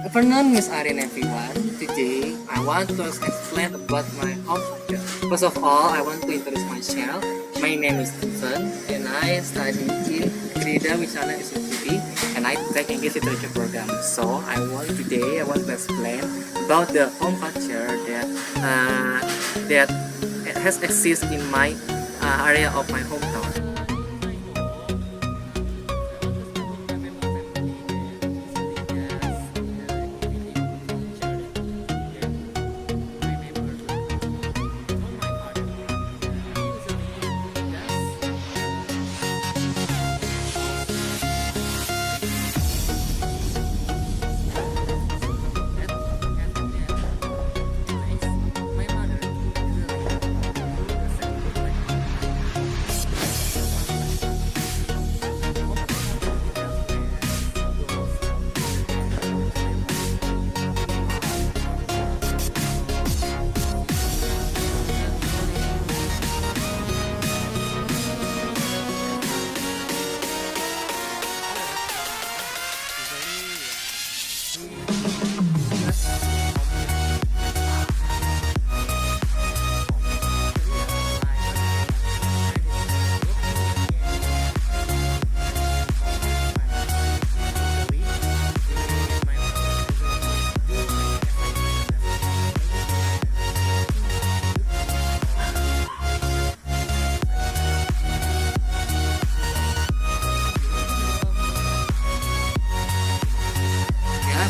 Afternoon, Miss Arin, everyone. Today, I want to explain about my home culture. First of all, I want to introduce myself. My name is Stephen, and I study in Krida Wisana Institute, and I take English literature program. So, I want to explain about the home culture that has existed in my area of my hometown.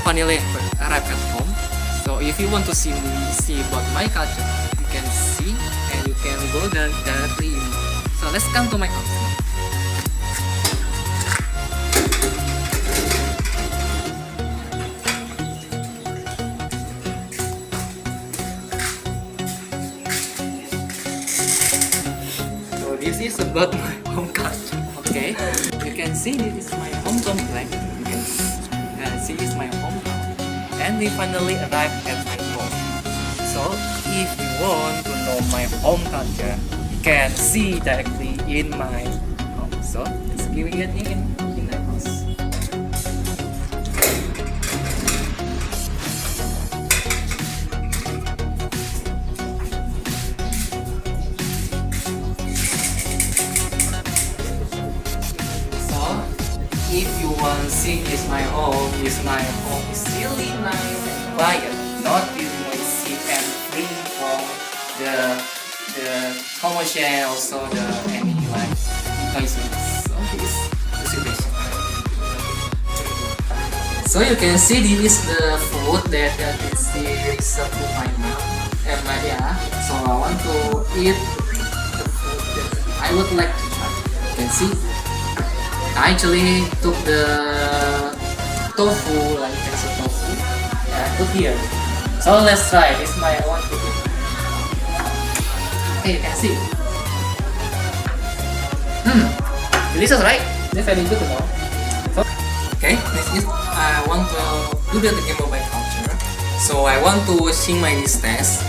Finally arrived at home. So if you want to see about my culture, you can see and you can go directly in. So let's come to my house. So this is about my home culture. Okay, you can see this is my home complex. You can see is my hometown, and we finally arrived at my home. So if you want to know my home culture, you can see directly in my home. So let's give it in my house. So if you want to see is my home is really nice and quiet, not really noisy and free from the commotion, also the any like noisiness. So this is the situation. So you can see this is the food that is served to my mom and my dad. So I want to eat the food that I would like to try. You can see I actually took the tofu, like you can see tofu, and put here. So let's try. This is my one to do. Okay, you can see. Delicious, right? This very good to know. So, okay, next is I want to do the game of my culture. So I want to sing my dishes,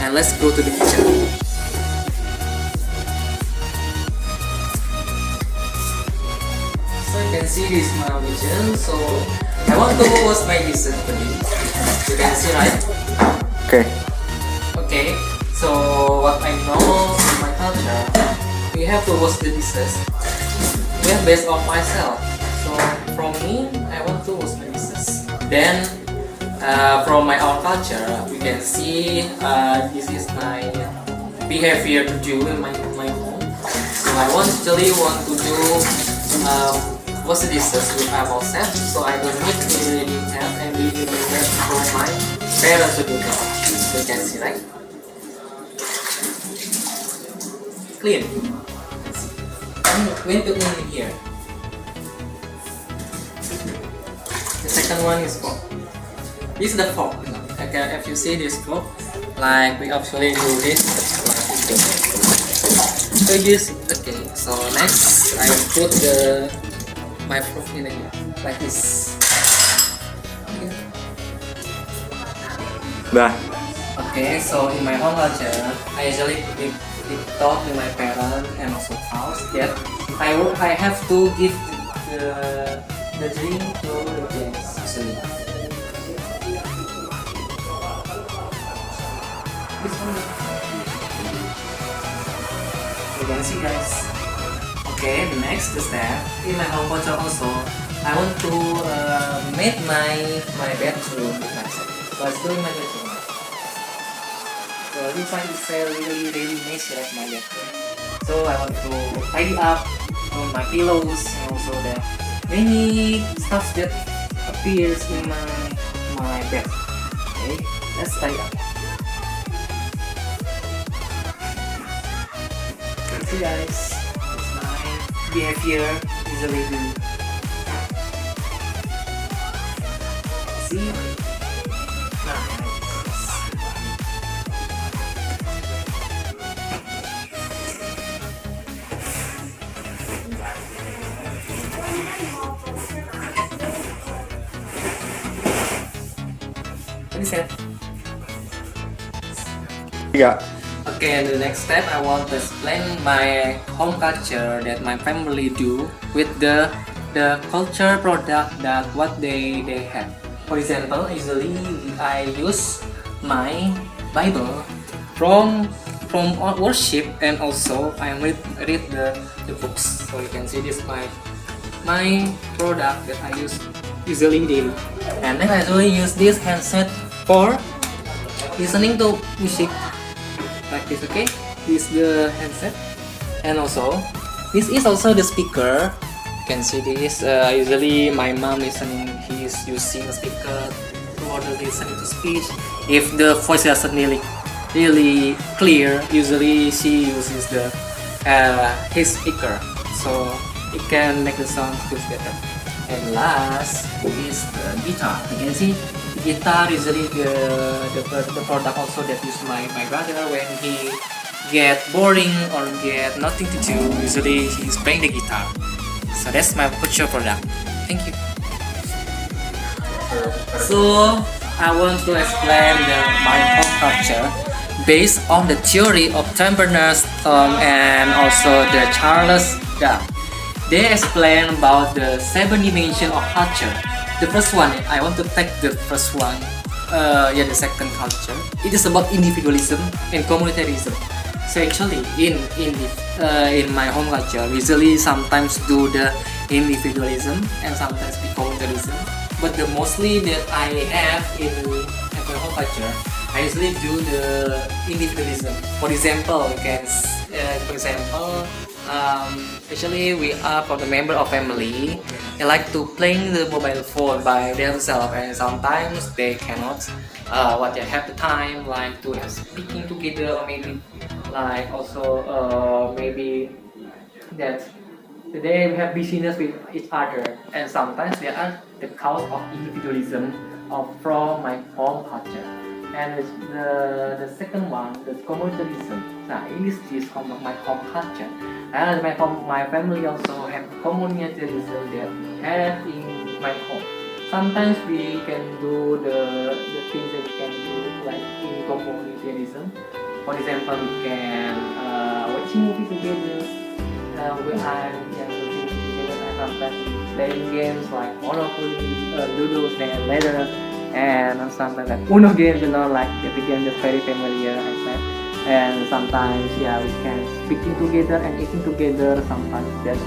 and let's go to the kitchen. You can see this is my kitchen, so I want to wash my dishes today. You can see, right? Okay. Okay, so what I know in my culture, we have to wash the dishes. We have based on myself. So from me, I want to wash my dishes. Then from my own culture, we can see this is my behavior to do in my home. So I actually want to do wash the dishes with myself, so I don't need to really have and be independent from my parents to do that. So you can see, right? Clean. I'm going to clean it here. The second one is fork. This is the fork. Okay, if you see this fork, like we actually do this. So use okay. So next I put my fork in here like this. Okay. Dah. Okay, so in my home culture, I usually talk to my parents and also house that I have to give the drink to the guests actually. This one. You can see, guys. Okay, the next step in my home culture also, I want to make my bedroom with myself. So let's go in my bedroom. So this one is really messy like my bedroom. So I want to tidy up my pillows and also the many stuff that appears in my bed. Okay, let's tidy up. See guys, it's my behavior usually do. See? What is that? Yeah. Okay, the next step I want to explain my home culture that my family do with the culture product that what they have. For example, usually I use my Bible from worship, and also I read the books. So you can see this my product that I use usually daily. And then I usually use this handset for listening to music like this. Okay, this is the handset, and also this is also the speaker. You can see this. Usually my mom listening, he's using a speaker to order listening to speech. If the voice doesn't really clear, usually she uses the his speaker, so it can make the sound good better. And last is the guitar. You can see the guitar usually the product also that use my brother when he get boring or get nothing to do. Usually he is playing the guitar. So that's my culture product. Thank you. So I want to explain my home culture based on the theory of Tabernas and also the Charles Darwin. They explain about the 7 dimensions of culture. The first one, I want to take the first one. The second culture. It is about individualism and communitarism. So actually, in my home culture, we usually sometimes do the individualism and sometimes the communitarism. But the mostly that I have in my home culture, I usually do the individualism. For example, actually we are for the member of family. They like to play the mobile phone by themselves, and sometimes they cannot. What they have the time like to have speaking together, or maybe like also maybe that they have business with each other, and sometimes they are the cause of individualism from my home culture. And the second one, the communitarism. Now, in this from my home culture, and my family also have communitarism that have in my home. Sometimes we can do the things that we can do like in communitarism. For example, we can watching movie together. We are watching together, and sometimes playing games like Monopoly, Ludo, and later. And sometimes like Uno games, like the game that's very familiar, I said. And sometimes, we can speaking together and eating together. Sometimes that's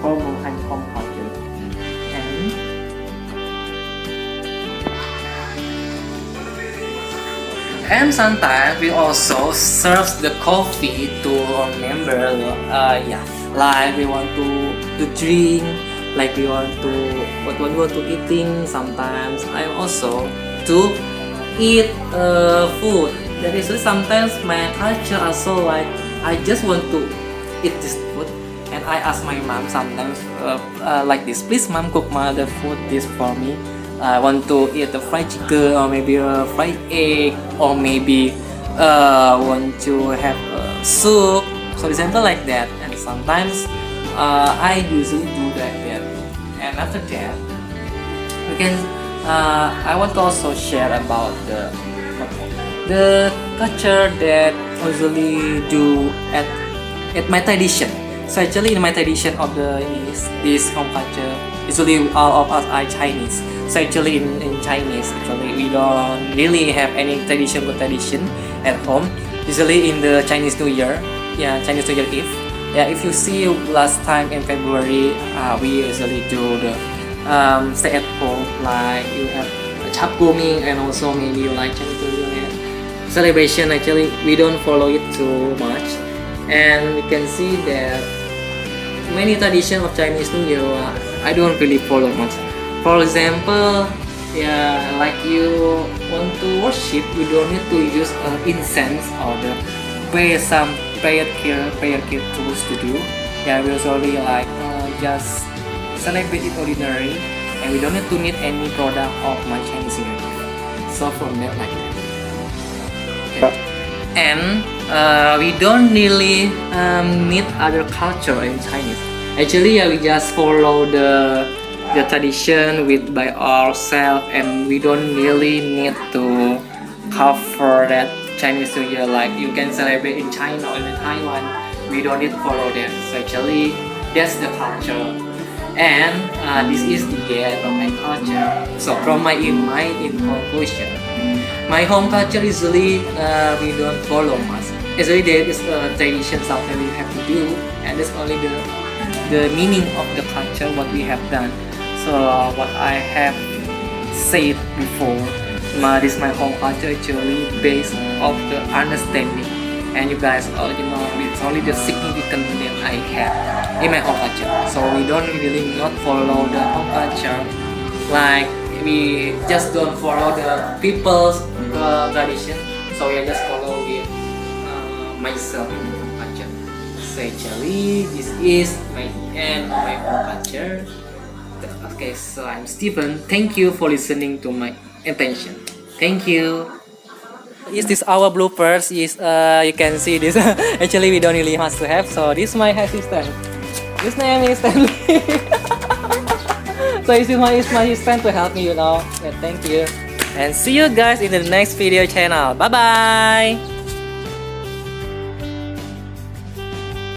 formal and home culture. And sometimes we also serve the coffee to our member. Like we want to drink. Like we want to eating. Sometimes I also to eat food. That is sometimes my culture also like I just want to eat this food, and I ask my mom sometimes like this. Please, mom, cook the food this for me. I want to eat the fried chicken, or maybe a fried egg, or maybe want to have soup. So example like that. And sometimes I usually do that. And after that, we can. I want to also share about the culture that I usually do at my tradition. So actually, in my tradition of this home culture, usually all of us are Chinese. So actually in Chinese, actually we don't really have any tradition at home. Usually in the Chinese New Year, yeah, Chinese New Year Eve. Yeah, if you see last time in February, we usually do the stay at home, like you have a chap goming and also maybe like Chinese New Year celebration. Actually, we don't follow it too much, and we can see that many tradition of Chinese New Year I don't really follow much. For example, yeah, like you want to worship, you don't need to use incense or the some prayer care tools to do. Yeah, we usually like just celebrate it ordinary, and we don't need any product of my Chinese New Year. So from that like that. Okay. And we don't really need other culture in Chinese. Actually, yeah, we just follow the tradition with by ourselves, and we don't really need to cover that Chinese New Year like you can celebrate in China or in Taiwan. We don't need to follow that. So actually, that's the culture, and this is the end of my culture. So from my in conclusion, my home culture usually we don't follow much. Actually, there is a tradition something we have to do, and that's only the meaning of the culture what we have done. So what I have said before, this my home culture actually based of the understanding, and you guys already know it's only the significance that I have in my home culture. So we don't really not follow the home culture, like we just don't follow the people's tradition. So we just follow with myself in home culture. So actually this is my end of my home culture. Okay, so I'm Steven. Thank you for listening to my attention. Thank you. Is this our bloopers? Is you can see this. Actually, we don't really much to have. So this is my assistant. His name is Stanley. So this is my assistant to help me, you know. Yeah, thank you. And see you guys in the next video channel. Bye bye.